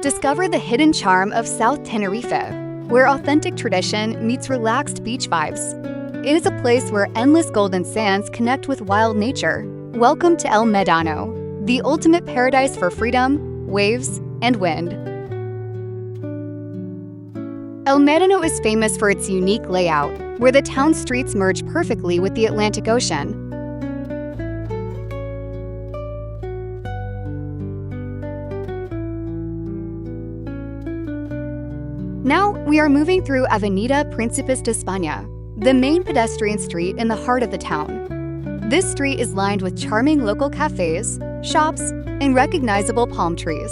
Discover the hidden charm of South Tenerife, where authentic tradition meets relaxed beach vibes. It is a place where endless golden sands connect with wild nature. Welcome to El Medano, the ultimate paradise for freedom, waves, and wind. El Médano is famous for its unique layout, where the town streets merge perfectly with the Atlantic Ocean. Now, we are moving through Avenida Príncipes de España, the main pedestrian street in the heart of the town. This street is lined with charming local cafes, shops, and recognizable palm trees.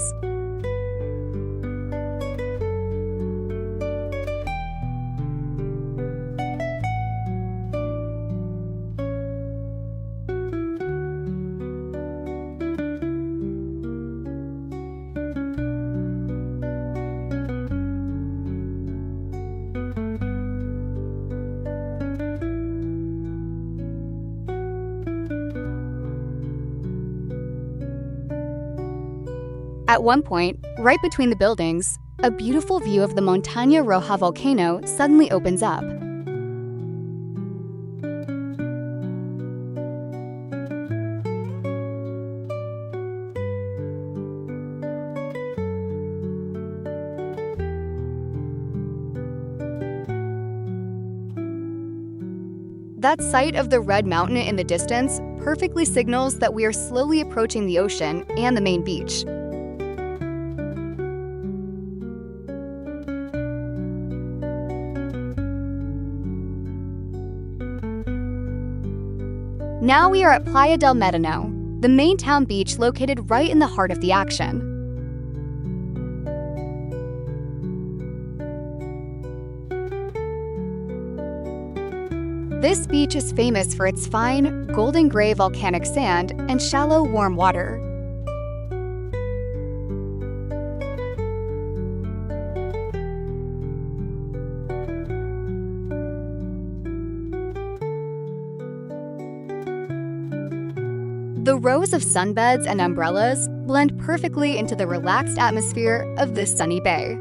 At one point, right between the buildings, a beautiful view of the Montaña Roja volcano suddenly opens up. That sight of the red mountain in the distance perfectly signals that we are slowly approaching the ocean and the main beach. Now we are at Playa del Medano, the main town beach located right in the heart of the action. This beach is famous for its fine, golden gray volcanic sand and shallow, warm water. The rows of sunbeds and umbrellas blend perfectly into the relaxed atmosphere of this sunny bay.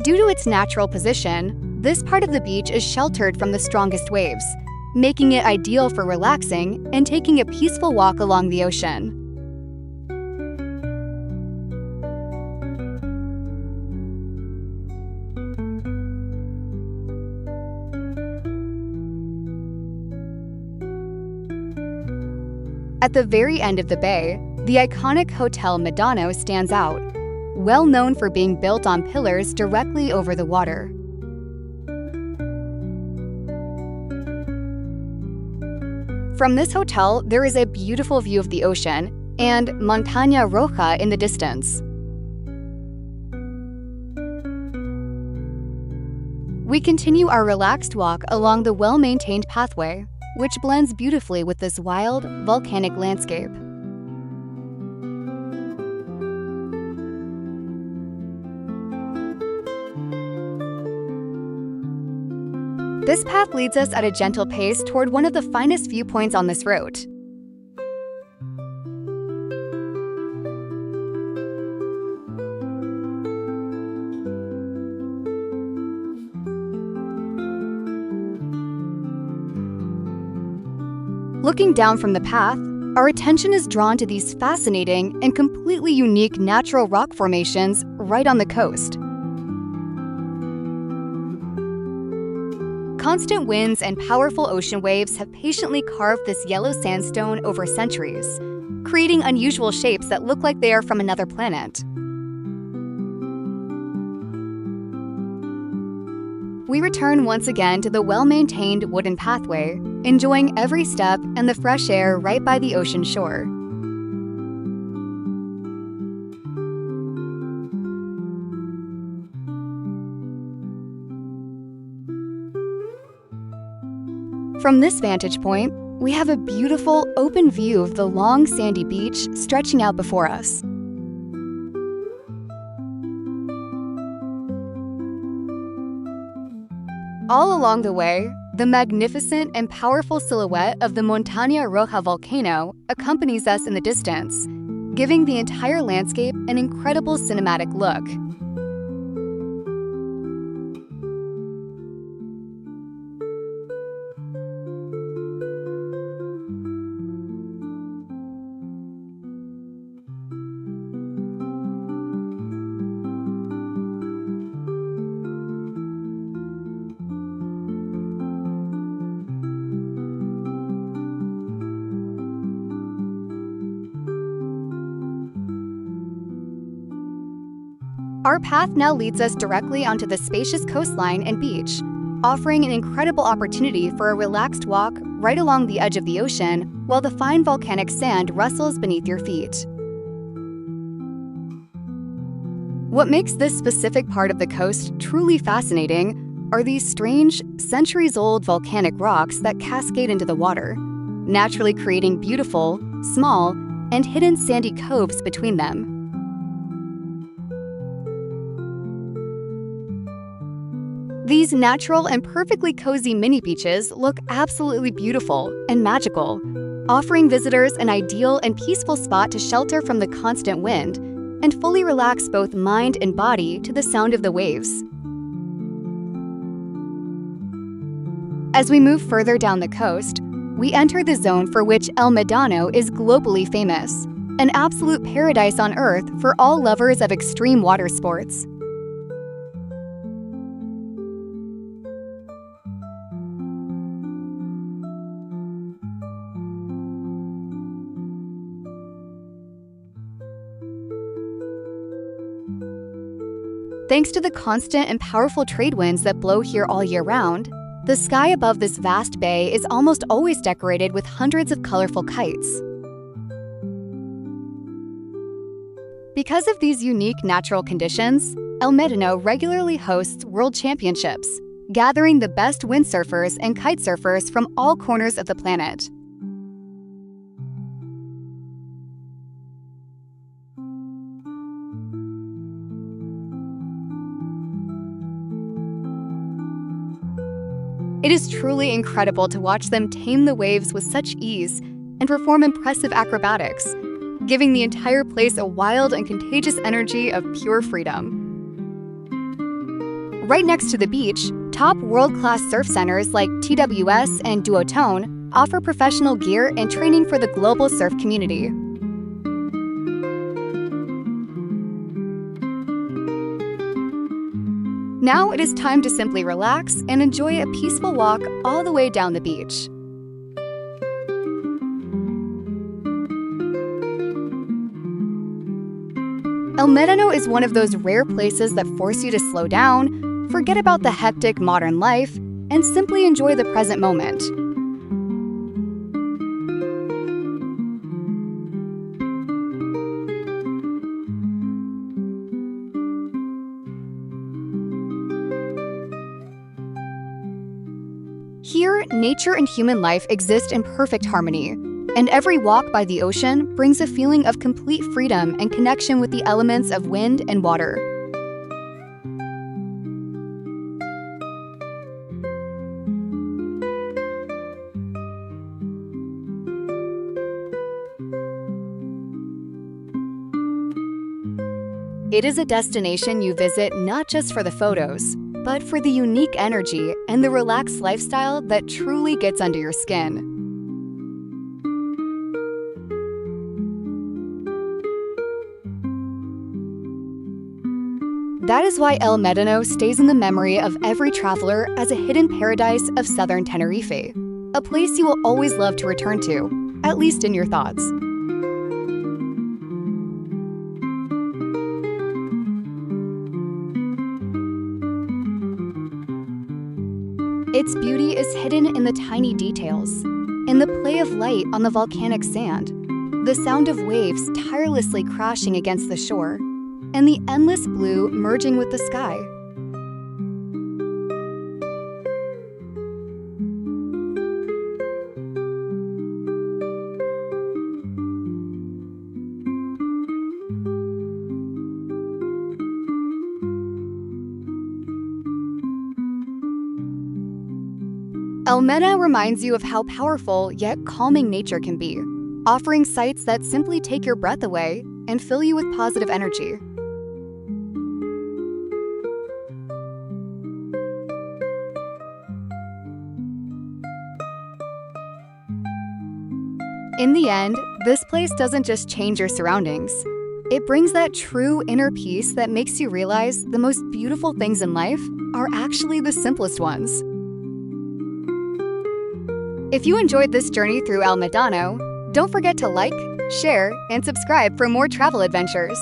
Due to its natural position, this part of the beach is sheltered from the strongest waves, making it ideal for relaxing and taking a peaceful walk along the ocean. At the very end of the bay, the iconic Hotel Medano stands out, well known for being built on pillars directly over the water. From this hotel, there is a beautiful view of the ocean and Montaña Roja in the distance. We continue our relaxed walk along the well-maintained pathway, which blends beautifully with this wild, volcanic landscape. This path leads us at a gentle pace toward one of the finest viewpoints on this route. Looking down from the path, our attention is drawn to these fascinating and completely unique natural rock formations right on the coast. Constant winds and powerful ocean waves have patiently carved this yellow sandstone over centuries, creating unusual shapes that look like they are from another planet. We return once again to the well-maintained wooden pathway, enjoying every step and the fresh air right by the ocean shore. From this vantage point, we have a beautiful open view of the long sandy beach stretching out before us. All along the way, the magnificent and powerful silhouette of the Montaña Roja volcano accompanies us in the distance, giving the entire landscape an incredible cinematic look. Our path now leads us directly onto the spacious coastline and beach, offering an incredible opportunity for a relaxed walk right along the edge of the ocean while the fine volcanic sand rustles beneath your feet. What makes this specific part of the coast truly fascinating are these strange, centuries-old volcanic rocks that cascade into the water, naturally creating beautiful, small, and hidden sandy coves between them. These natural and perfectly cozy mini beaches look absolutely beautiful and magical, offering visitors an ideal and peaceful spot to shelter from the constant wind and fully relax both mind and body to the sound of the waves. As we move further down the coast, we enter the zone for which Medano is globally famous, an absolute paradise on Earth for all lovers of extreme water sports. Thanks to the constant and powerful trade winds that blow here all year round, the sky above this vast bay is almost always decorated with hundreds of colorful kites. Because of these unique natural conditions, Medano regularly hosts world championships, gathering the best windsurfers and kite surfers from all corners of the planet. It is truly incredible to watch them tame the waves with such ease and perform impressive acrobatics, giving the entire place a wild and contagious energy of pure freedom. Right next to the beach, top world-class surf centers like TWS and Duotone offer professional gear and training for the global surf community. Now it is time to simply relax and enjoy a peaceful walk all the way down the beach. Medano is one of those rare places that force you to slow down, forget about the hectic modern life, and simply enjoy the present moment. Here, nature and human life exist in perfect harmony, and every walk by the ocean brings a feeling of complete freedom and connection with the elements of wind and water. It is a destination you visit not just for the photos, but for the unique energy and the relaxed lifestyle that truly gets under your skin. That is why Medano stays in the memory of every traveler as a hidden paradise of southern Tenerife, a place you will always love to return to, at least in your thoughts. Its beauty is hidden in the tiny details, in the play of light on the volcanic sand, the sound of waves tirelessly crashing against the shore, and the endless blue merging with the sky. Medano reminds you of how powerful yet calming nature can be, offering sights that simply take your breath away and fill you with positive energy. In the end, this place doesn't just change your surroundings. It brings that true inner peace that makes you realize the most beautiful things in life are actually the simplest ones. If you enjoyed this journey through Medano, don't forget to like, share, and subscribe for more travel adventures.